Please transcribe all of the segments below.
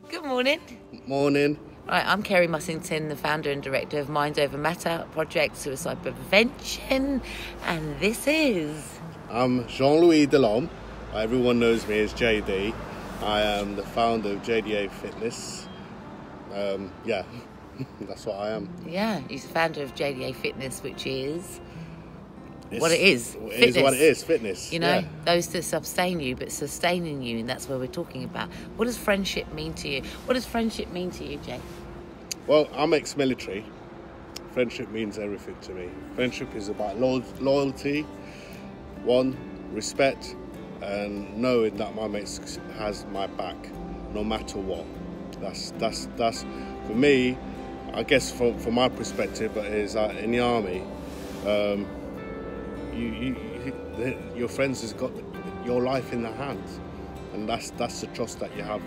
Good morning. Morning. Right, I'm Kerry Mussington, the founder and director of Mind Over Matter Project Suicide Prevention, and this is... I'm Jean-Louis Delhomme. Everyone knows me as JD. I am the founder of JDA Fitness. That's what I am. Yeah, he's the founder of JDA Fitness, which is... what it is. It is what it is, fitness. You know, yeah. Those that sustain you, but sustaining you, and that's what we're talking about. What does friendship mean to you? What does friendship mean to you, Jay? Well, I'm ex-military. Friendship means everything to me. Friendship is about loyalty, respect, and knowing that my mate has my back, no matter what. That's for me. I guess from my perspective, is that in the army, your friends has got your life in their hands, and that's the trust that you have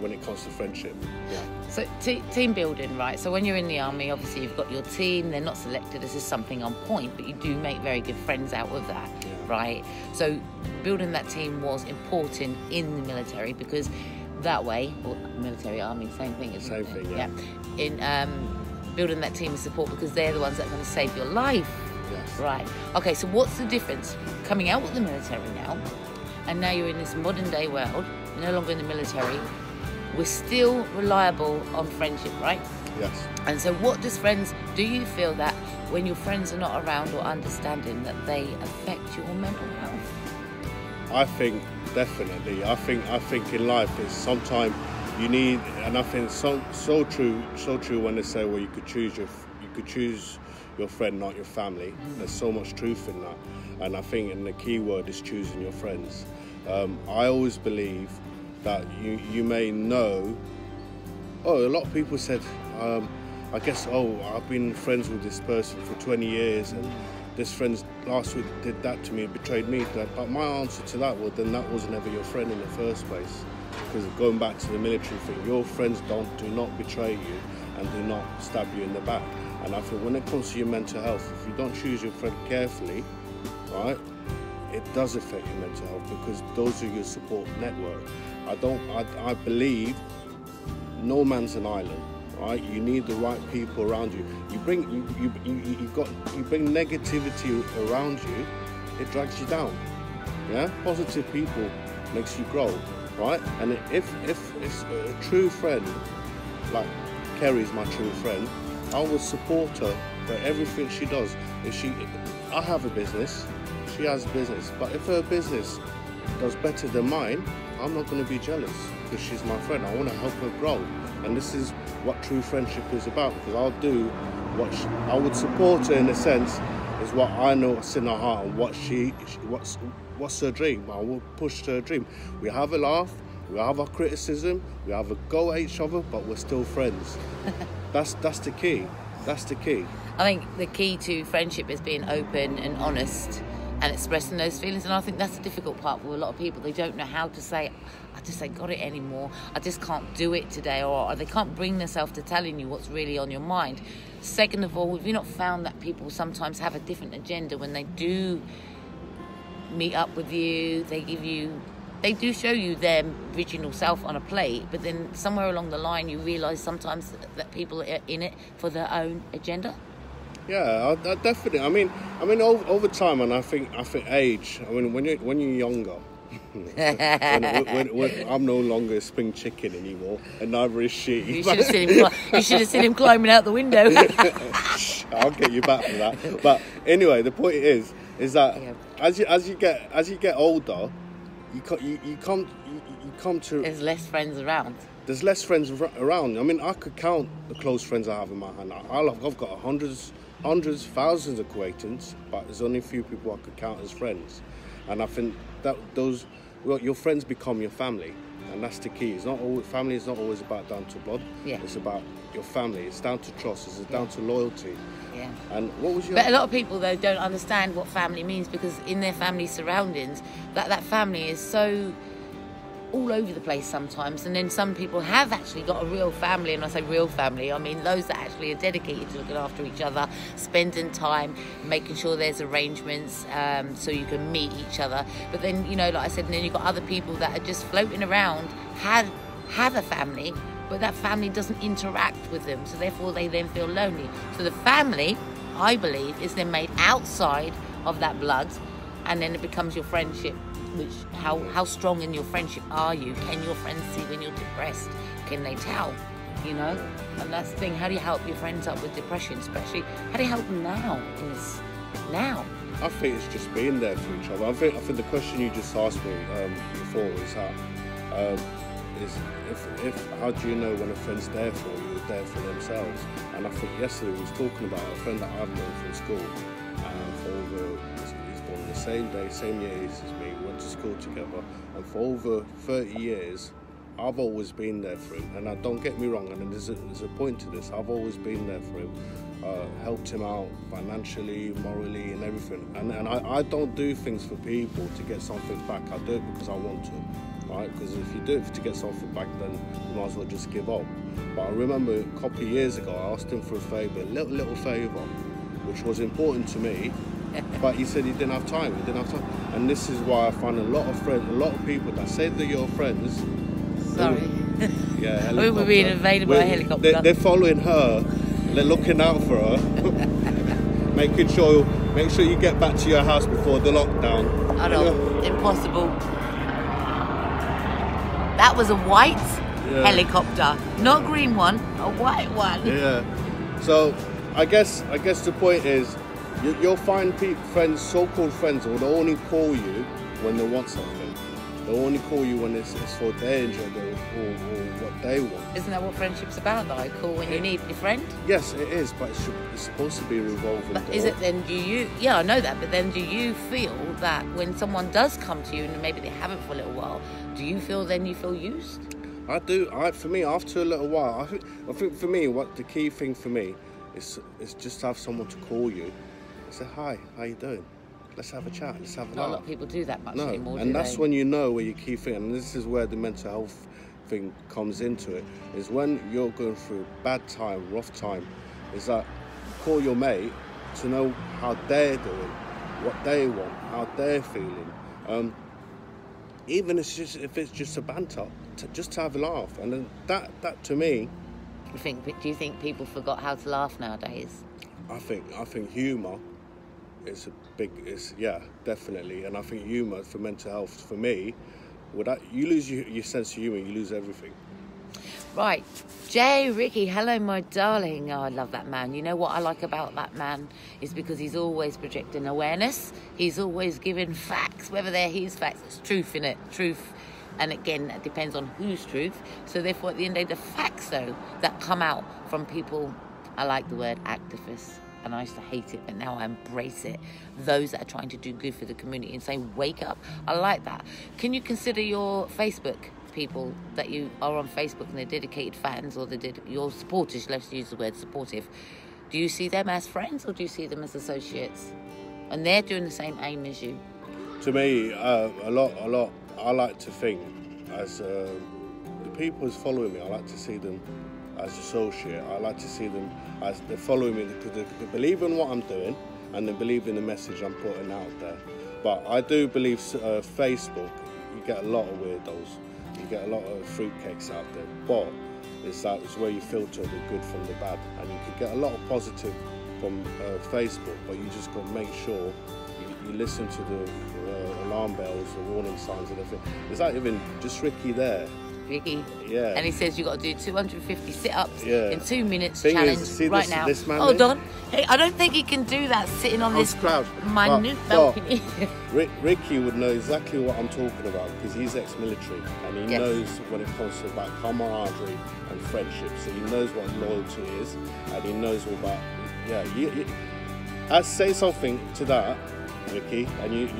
when it comes to friendship. Yeah. So team building, right? So when you're in the army, obviously you've got your team. They're not selected as something on point, but you do make very good friends out of that, right? So building that team was important in the military because that way, or military, army, same thing, isn't it? Same thing, yeah. In building that team of support because they're the ones that are going to save your life. Yes. Right. Okay, so what's the difference coming out of the military now, and now you're in this modern day world, you're no longer in the military, we're still reliable on friendship, right? Yes. And so do you feel that when your friends are not around or understanding that they affect your mental health? I think definitely. I think in life is sometimes you need, and I think so true when they say, well, you could choose your friend, not your family. There's so much truth in that, and I think the key word is choosing your friends. I always believe that you may know. Oh, a lot of people said, I guess, I've been friends with this person for 20 years, and this friend last week did that to me, betrayed me. But my answer to that was, then that was never your friend in the first place. Because going back to the military thing, your friends do not betray you and do not stab you in the back. And I think when it comes to your mental health, if you don't choose your friend carefully, right, it does affect your mental health because those are your support network. I believe no man's an island, right? You need the right people around you. You bring negativity around you, it drags you down. Yeah, positive people makes you grow, right? And if it's a true friend, like Kerry's my true friend, I will support her for everything she does. I have a business, she has a business, but if her business does better than mine, I'm not going to be jealous because she's my friend. I want to help her grow, and this is what true friendship is about. Because I'll do what I would support her in a sense is what I know what's in her heart and what's her dream. I will push her dream. We have a laugh, we have our criticism, we have a go at each other, but we're still friends. That's the key. That's the key. I think the key to friendship is being open and honest and expressing those feelings, and I think that's the difficult part for a lot of people. They don't know how to say, I just ain't got it anymore, I just can't do it today, or they can't bring themselves to telling you what's really on your mind. Second of all, have you not found that people sometimes have a different agenda when they do meet up with you? They do show you their original self on a plate, but then somewhere along the line you realise sometimes that people are in it for their own agenda. Yeah, I definitely. I mean, over time, and I think age. I mean, when you're younger, when I'm no longer a spring chicken anymore, and neither is she. You should have seen him climbing out the window. I'll get you back for that. But anyway, the point is that as you get older, you come to. There's less friends around. There's less friends around. I mean, I could count the close friends I have in my hand. I've got hundreds, thousands of acquaintances, but there's only a few people I could count as friends. And I think that your friends become your family, and that's the key. Family is not always about down to blood. Yeah. It's about your family. It's down to trust. It's down to loyalty. Yeah. And what was your? But a lot of people though don't understand what family means because in their family surroundings, that family is so all over the place sometimes, and then some people have actually got a real family, and I say real family, I mean those that actually are dedicated to looking after each other, spending time, making sure there's arrangements so you can meet each other. But then, you know, like I said, and then you've got other people that are just floating around, have a family, but that family doesn't interact with them, so therefore they then feel lonely. So the family, I believe, is then made outside of that blood, and then it becomes your friendship. Which how strong in your friendship are you? Can your friends see when you're depressed? Can they tell? You know, and that's the thing. How do you help your friends up with depression, especially? How do you help them now? Now. I think it's just being there for each other. I think the question you just asked me before is how do you know when a friend's there for you or there for themselves? And I think yesterday we was talking about a friend that I've known from school, he's born on the same day, same year as me. We went to school together, and for over 30 years, I've always been there for him. And don't get me wrong, and there's a point to this. I've always been there for him. Helped him out financially, morally, and everything. And I don't do things for people to get something back. I do it because I want to, right? Because if you do it to get something back, then you might as well just give up. But I remember a couple of years ago, I asked him for a favour, a little favour, which was important to me. But he said he didn't have time. And this is why I find a lot of people that say they're your friends. Sorry. Yeah, we were being invaded by a helicopter. They're following her. They're looking out for her, make sure you get back to your house before the lockdown. I know, impossible. That was a white helicopter, not a green one, a white one. Yeah. So I guess the point is, you'll find friends, so-called friends, will only call you when they want something. They'll only call you when it's for their enjoyment or what they want. Isn't that what friendship's about, though? Call when you need your friend? Yes, it is, but it's supposed to be a revolving door. Is it then, yeah, I know that, but then do you feel that when someone does come to you and maybe they haven't for a little while, do you feel then you feel used? I do. For me, after a little while, I think for me, what the key thing for me is just to have someone to call you and say, hi, how you doing? Let's have a chat, let's have a laugh. Not a lot of people do that much anymore, and that's when you know where your key thing, and this is where the mental health thing comes into it, is when you're going through a bad time, rough time, is that you call your mate to know how they're doing, what they want, how they're feeling. Even if it's just a banter, just to have a laugh. And then that to me... Do you think people forgot how to laugh nowadays? I think humour definitely. And I think humour for mental health, for me, you lose your sense of humour, you lose everything. Right, Ricky, hello my darling. Oh, I love that man. You know what I like about that man is because he's always projecting awareness. He's always giving facts, whether they're his facts. It's truth, innit? Truth. And again, it depends on whose truth. So therefore, at the end of the day, the facts, though, that come out from people, I like the word activists. And I used to hate it, but now I embrace it. Those that are trying to do good for the community and say, wake up. I like that. Can you consider your Facebook people that you are on Facebook and they're dedicated fans, or your supporters, let's use the word supportive, do you see them as friends or do you see them as associates? And they're doing the same aim as you. To me, a lot. I like to think as the people who's following me, I like to see them as associate. I like to see them as they're following me because they believe in what I'm doing and they believe in the message I'm putting out there. But I do believe Facebook, you get a lot of weirdos, you get a lot of fruitcakes out there. But it's where you filter the good from the bad, and you can get a lot of positive from Facebook. But you just got to make sure you listen to the alarm bells, the warning signs, and everything. Is that even just Ricky there? Ricky. Yeah. And he says you've got to do 250 sit-ups in 2 minutes Thing challenge is, see right now. This man Hold on. Hey, I don't think he can do that sitting on this minute balcony. Ricky would know exactly what I'm talking about because he's ex-military and he knows when it comes to about camaraderie and friendship. So he knows what loyalty is and he knows all about. I'd say something to that, Ricky, and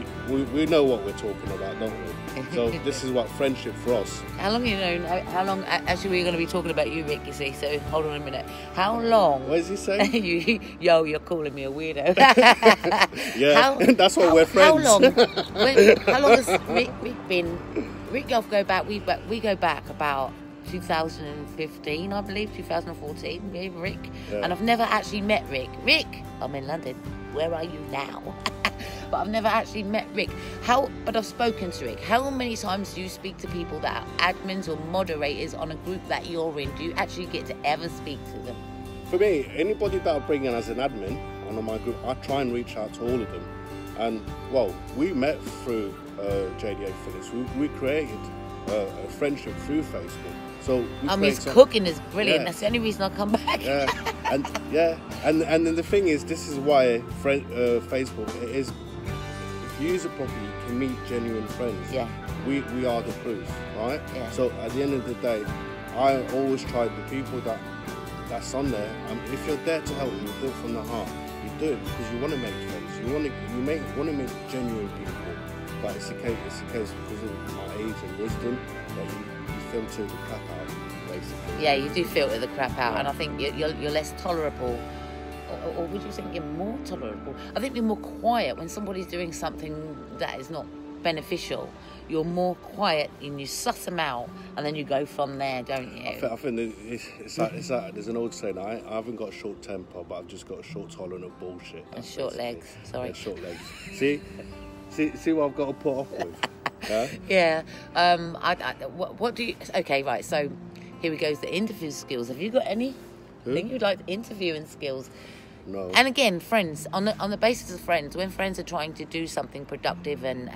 we know what we're talking about, don't we? So this is what friendship for us. How long actually we're going to be talking about you, Rick, you see, so hold on a minute. How long? What is he saying? You're calling me a weirdo. That's why we're friends. How long has Rick been? Rick, we go back about 2015, I believe, 2014, me, Rick. Yeah. And I've never actually met Rick. Rick, I'm in London. Where are you now? but I've never actually met Rick. But I've spoken to Rick. How many times do you speak to people that are admins or moderators on a group that you're in? Do you actually get to ever speak to them? For me, anybody that I bring in as an admin on my group, I try and reach out to all of them. And, well, we met through JDA Phillips. We created a friendship through Facebook. So his cooking is brilliant. Yeah. That's the only reason I come back. And then the thing is, this is why Facebook is. If you use it properly, you can meet genuine friends. Yeah. We are the proof, right? Yeah. So at the end of the day, I always try the people that's on there. If you're there to help, you do it from the heart. You do it because you want to make friends. You want to make genuine people. But it's a case because of my age and wisdom that you filter the crap out, basically. Yeah, you do filter the crap out, and I think you're less tolerable, or would you think you're more tolerable? I think you're more quiet when somebody's doing something that is not beneficial. You're more quiet and you suss them out, and then you go from there, don't you? I think it's like there's an old saying. I haven't got a short temper, but I've just got a short tolerance of bullshit. And short legs. Sorry. Yeah, short legs. See what I've got to put off with. Yeah. What do you? Okay, right. So here we go. The interview skills. Have you got any? I think you'd like interviewing skills. No. And again, friends, on the basis of friends, when friends are trying to do something productive and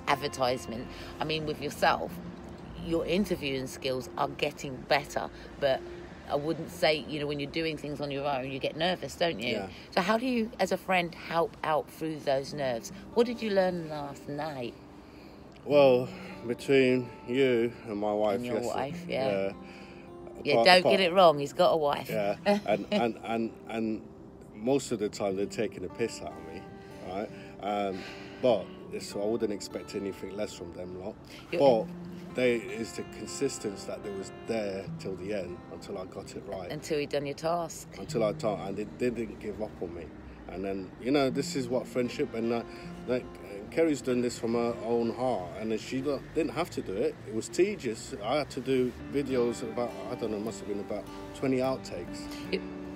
advertisement, I mean, with yourself, your interviewing skills are getting better, but I wouldn't say, when you're doing things on your own, you get nervous, don't you? Yeah. So how do you, as a friend, help out through those nerves? What did you learn last night? Well, between you and my wife, and your wife, yeah. Yeah, don't get it wrong. He's got a wife. Yeah, and most of the time they're taking a piss out of me, right? But so I wouldn't expect anything less from them lot. It's the consistency that they was there till the end, until I got it right. Until you done your task. Until I taught, and they didn't give up on me. And then, this is what friendship, and Kerry's done this from her own heart, and she didn't have to do it. It was tedious. I had to do videos about, I don't know, must have been about 20 outtakes.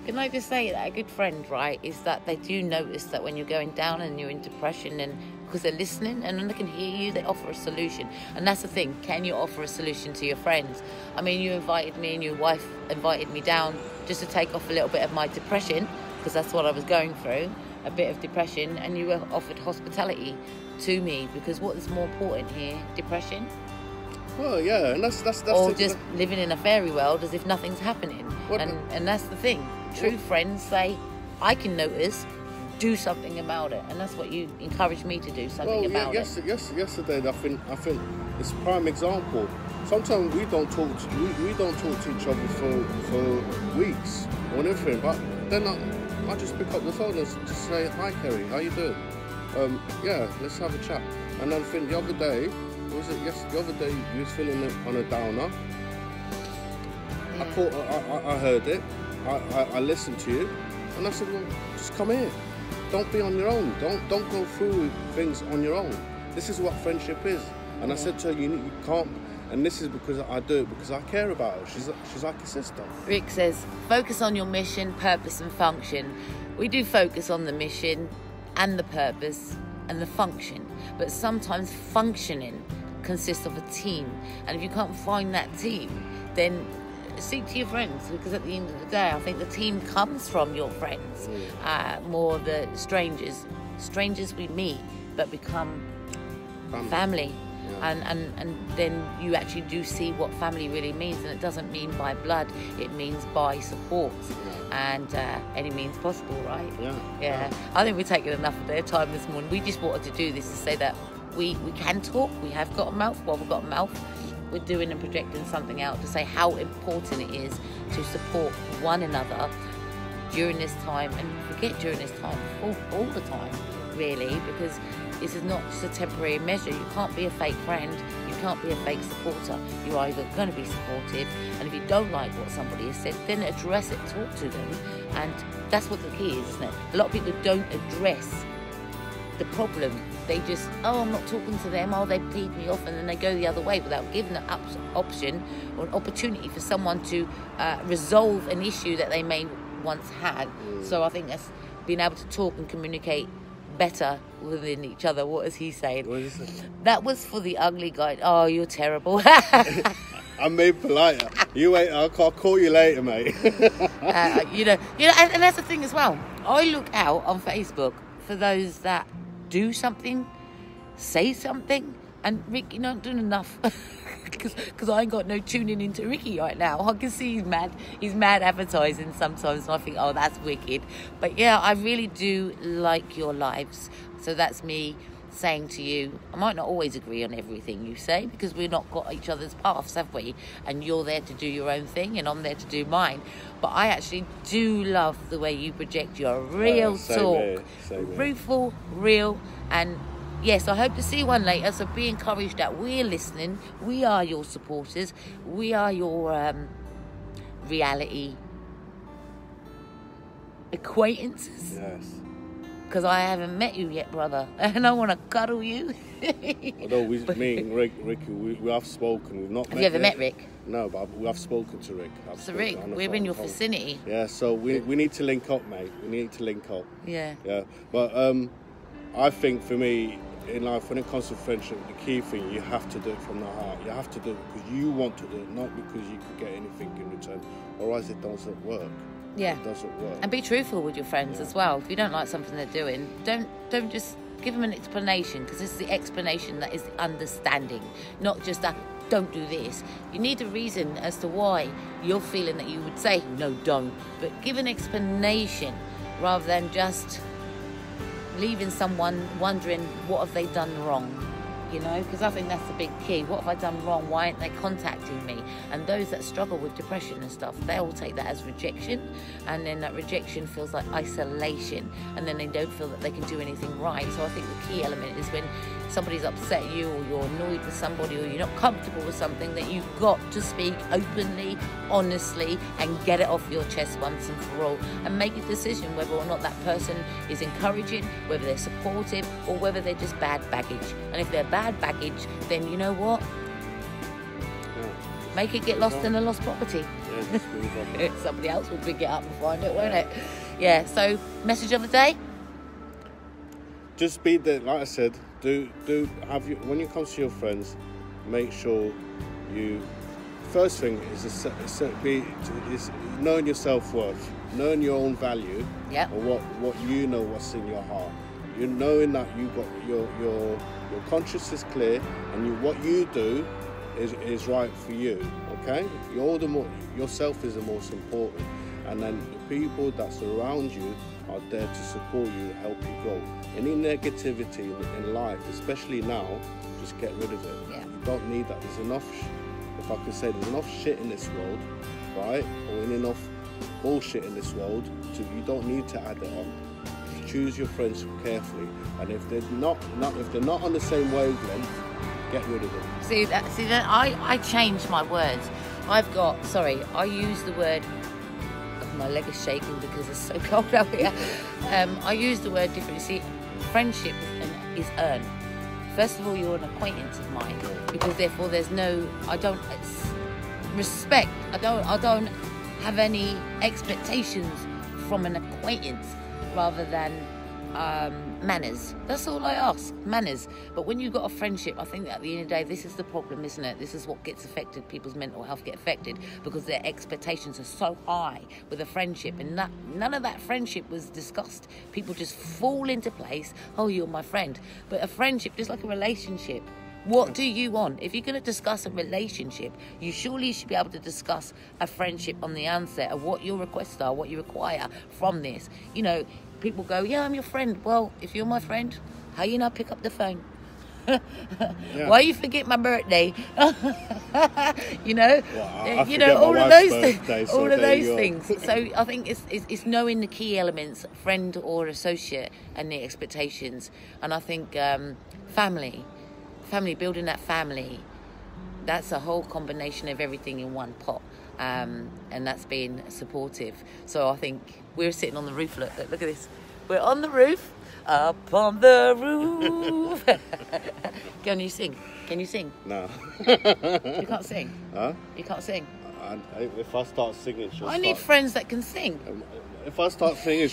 Can I just say that a good friend, right, is that they do notice that when you're going down and you're in depression, and because they're listening and when they can hear you, they offer a solution. And that's the thing, can you offer a solution to your friends? I mean, you invited me and your wife invited me down just to take off a little bit of my depression, because that's what I was going through, a bit of depression, and you were offered hospitality to me, because what is more important here, depression? Well, yeah, and that's or just living in a fairy world as if nothing's happening. And that's the thing. True friends say, I can notice, do something about it, and that's what you encouraged me to do, something about it. Yesterday, I think it's a prime example. Sometimes we don't talk to each other for weeks or anything, but then I just pick up the phone and just say, hi Kerry, how you doing? Let's have a chat. And then I think the other day you was feeling on a downer. Yeah. I heard it. I listened to you, and I said, well, just come here. Don't be on your own. Don't go through things on your own. This is what friendship is. And I said to her, you can't. And this is because I do it because I care about her. She's like a sister. Rick says, focus on your mission, purpose, and function. We do focus on the mission and the purpose and the function, but sometimes functioning consists of a team, and if you can't find that team, then speak to your friends, because at the end of the day, I think the team comes from your friends, more the strangers we meet but become family. And then you actually do see what family really means, and it doesn't mean by blood, it means by support and any means possible, right? Yeah. I think we've taken enough of their time this morning. We just wanted to do this to say that we can talk, we have got a mouth. Well, we've got a mouth, we're doing and projecting something out to say how important it is to support one another during this time, and forget during this time, all the time, really, because this is not just a temporary measure. You can't be a fake friend, you can't be a fake supporter. You're either going to be supportive, and if you don't like what somebody has said, then address it, talk to them, and that's what the key is, isn't it? A lot of people don't address the problem. They just, I'm not talking to them, they peed me off, and then they go the other way without giving an option or an opportunity for someone to resolve an issue that they may once had. So I think that's being able to talk and communicate better within each other. What is he saying? What is it? That was for the ugly guy. Oh, you're terrible. I'm made polite. You wait. I'll call you later, mate. And that's the thing as well. I look out on Facebook for those that do something, say something, and Rick, you're not doing enough. Because I ain't got no tuning into Ricky right now. I can see he's mad advertising sometimes, and I think, oh, that's wicked. But yeah, I really do like your lives. So that's me saying to you, I might not always agree on everything you say, because we've not got each other's paths, have we? And you're there to do your own thing, and I'm there to do mine. But I actually do love the way you project your real talk. Truthful, real, and yes, I hope to see one later, so be encouraged that we're listening. We are your supporters. We are your reality acquaintances. Yes. Because I haven't met you yet, brother, and I want to cuddle you. Although me and Ricky, we have spoken. We've not met. Have you ever met Rick? No, but we have spoken to Rick. So Rick, we're in your vicinity. Yeah, so we need to link up, mate. We need to link up. Yeah. Yeah, but I think for me, in life, when it comes to friendship, the key thing, you have to do it from the heart. You have to do it because you want to do it, not because you could get anything in return. Otherwise, it doesn't work. Yeah. It doesn't work. And be truthful with your friends as well. If you don't like something they're doing, don't just give them an explanation, because it's the explanation that is the understanding, not just that, don't do this. You need a reason as to why you're feeling that you would say, no, don't. But give an explanation rather than just leaving someone wondering what have they done wrong, because I think that's the big key. What have I done wrong? Why aren't they contacting me? And those that struggle with depression and stuff, they all take that as rejection, and then that rejection feels like isolation, and then they don't feel that they can do anything right. So I think the key element is when somebody's upset you, or you're annoyed with somebody, or you're not comfortable with something, that you've got to speak openly, honestly, and get it off your chest once and for all, and make a decision whether or not that person is encouraging, whether they're supportive, or whether they're just bad baggage. And if they're bad baggage, then you know what? Make it get lost in a lost property. Yeah, somebody else will pick it up and find it, won't it? Yeah, so message of the day? Just be there, like I said, when it comes to your friends, make sure you, first thing is knowing your self-worth, knowing your own value, or what you know, what's in your heart. You're knowing that you got your conscience is clear, and what you do is right for you. Okay, yourself is the most important, and then the people that surround you are there to support you, help you grow. Any negativity in life, especially now, just get rid of it. Yeah. You don't need that. There's enough, if I could say, there's enough shit in this world, right? Or enough bullshit in this world. You don't need to add it on. Choose your friends carefully, and if they're not on the same wavelength, get rid of them. See that I changed my words. I use the word, my leg is shaking because it's so cold out here. I use the word differently. See, friendship is earned. First of all, you're an acquaintance of mine, because therefore it's respect. I don't have any expectations from an acquaintance, rather than manners. That's all I ask, manners. But when you've got a friendship, I think that at the end of the day, this is the problem, isn't it? This is what gets affected. People's mental health get affected because their expectations are so high with a friendship, and none of that friendship was discussed. People just fall into place. Oh, you're my friend. But a friendship, just like a relationship, what do you want? If you're going to discuss a relationship, you surely should be able to discuss a friendship on the onset of what your requests are, what you require from this. People go, yeah, I'm your friend. Well, if you're my friend, how you not pick up the phone? Why you forget my birthday? Well, all of those things. All of those things. So I think it's knowing the key elements, friend or associate, and the expectations. And I think family, building that family, that's a whole combination of everything in one pot. And that's being supportive. So I think we're sitting on the roof. Look at this. We're on the roof. Up on the roof. Can you sing? No. You can't sing? Huh? You can't sing? If I start singing, I need friends that can sing. If I start singing,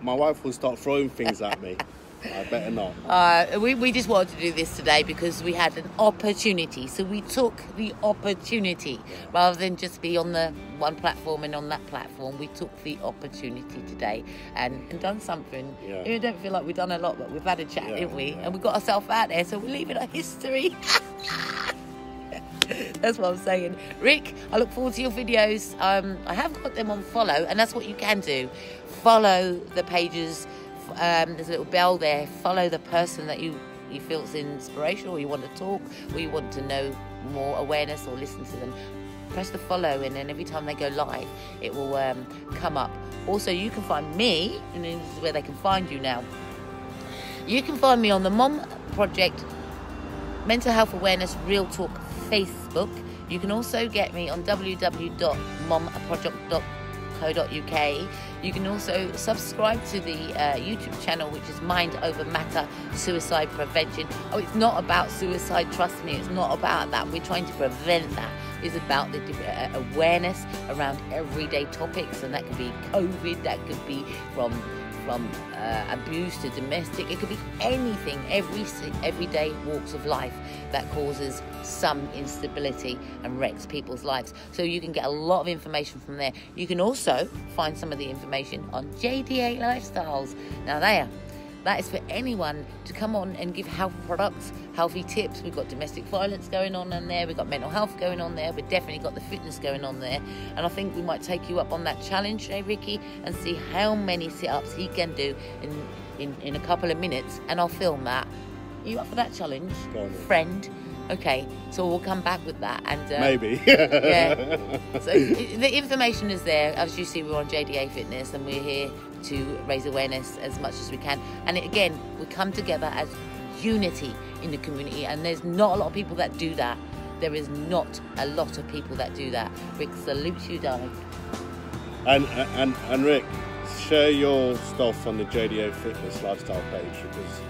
my wife will start throwing things at me. I better not. We just wanted to do this today because we had an opportunity. So we took the opportunity rather than just be on the one platform and on that platform. We took the opportunity today and done something. Yeah. I don't feel like we've done a lot, but we've had a chat, haven't we? Yeah. And we got ourselves out there, so we're leaving a history. That's what I'm saying. Rick, I look forward to your videos. I have got them on follow, and that's what you can do. Follow the pages. There's a little bell there. Follow the person that you feel is inspirational, or you want to talk, or you want to know more awareness, or listen to them. Press the follow, and then every time they go live, it will come up. Also, you can find me, and this is where they can find you now. You can find me on the Mom Project Mental Health Awareness Real Talk Facebook. You can also get me on www.momproject.co.uk. You can also subscribe to the YouTube channel, which is Mind Over Matter Suicide Prevention. Oh, it's not about suicide, trust me, it's not about that. We're trying to prevent that. It's about the awareness around everyday topics, and that could be COVID, that could be from abuse to domestic. It could be anything, everyday walks of life that causes some instability and wrecks people's lives. So you can get a lot of information from there. You can also find some of the information on JDA Lifestyles. Now that is for anyone to come on and give health products, healthy tips. We've got domestic violence going on in there. We've got mental health going on there. We've definitely got the fitness going on there. And I think we might take you up on that challenge, Ricky, and see how many sit-ups he can do in a couple of minutes. And I'll film that. Are you up for that challenge, friend? Okay, so we'll come back with that. And maybe. Yeah. So the information is there. As you see, we're on JDA Fitness, and we're here to raise awareness as much as we can. And again, we come together as unity in the community, and there's not a lot of people that do that. There is not a lot of people that do that. Rick, salute you, darling. And Rick, share your stuff on the JDA Fitness Lifestyle page, because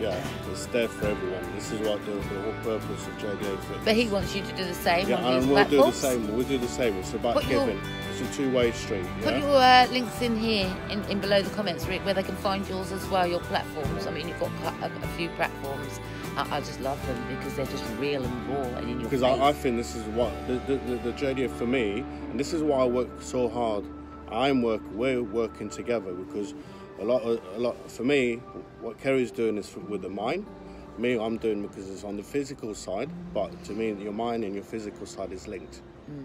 it's there for everyone. This is what the whole purpose of JDA Fitness. But he wants you to do the same on his and we'll platforms. do the same. We'll do the same. It's about giving. It's a two-way street. Put your links in here, in below the comments, Rick, where they can find yours as well, your platforms. I mean, you've got a few platforms. I just love them because they're just real and raw and in your face. Because I think this is what the JDA for me, and this is why I work so hard. We're working together, because a lot for me, what Kerry's doing is with the mind. Me, I'm doing because it's on the physical side, but to me, your mind and your physical side is linked.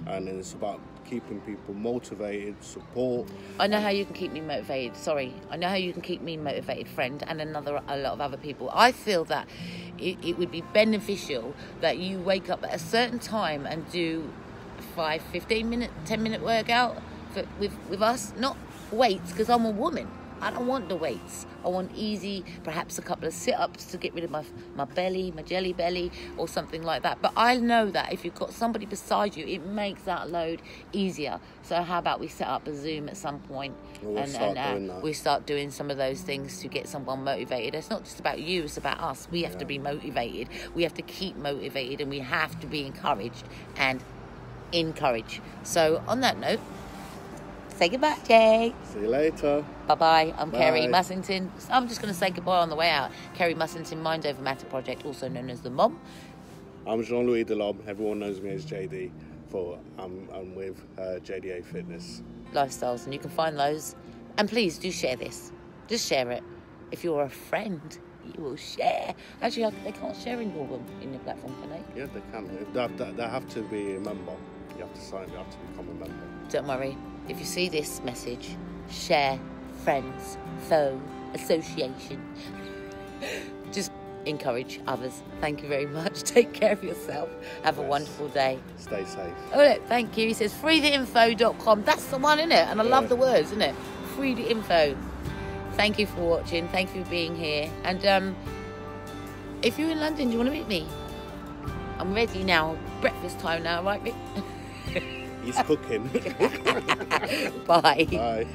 And it's about keeping people motivated, support. I know how you can keep me motivated. I know how you can keep me motivated, friend, and a lot of other people. I feel that it would be beneficial that you wake up at a certain time and do 5, 15 minute, 10-minute workout with us. Not weights, because I'm a woman. I don't want the weights. I want easy, perhaps a couple of sit-ups to get rid of my belly, my jelly belly, or something like that. But I know that if you've got somebody beside you, it makes that load easier. So how about we set up a Zoom at some point, we start doing some of those things to get someone motivated. It's not just about you, it's about us. We have to be motivated. We have to keep motivated, and we have to be encouraged and encourage. So on that note, say goodbye, Jay. See you later. Bye-bye. I'm Bye. Kerry Mussington. I'm just going to say goodbye on the way out. Kerry Mussington, Mind Over Matter Project, also known as the Mom. I'm Jean-Louis Delob. Everyone knows me as JD. I'm with JDA Fitness Lifestyles, and you can find those. And please do share this. Just share it. If you're a friend, you will share. Actually, they can't share in your platform, can they? Yeah, they can. They have to be a member. You have to sign. You have to become a member. Don't worry. If you see this message, share, friends, foe, association. Just encourage others. Thank you very much. Take care of yourself. Have a wonderful day. Stay safe. Oh, look, thank you. He says freetheinfo.com. That's the one, isn't it? And I love the words, isn't it? Free the info. Thank you for watching. Thank you for being here. And if you're in London, do you want to meet me? I'm ready now. Breakfast time now, right, Rick? He's cooking. Bye. Bye.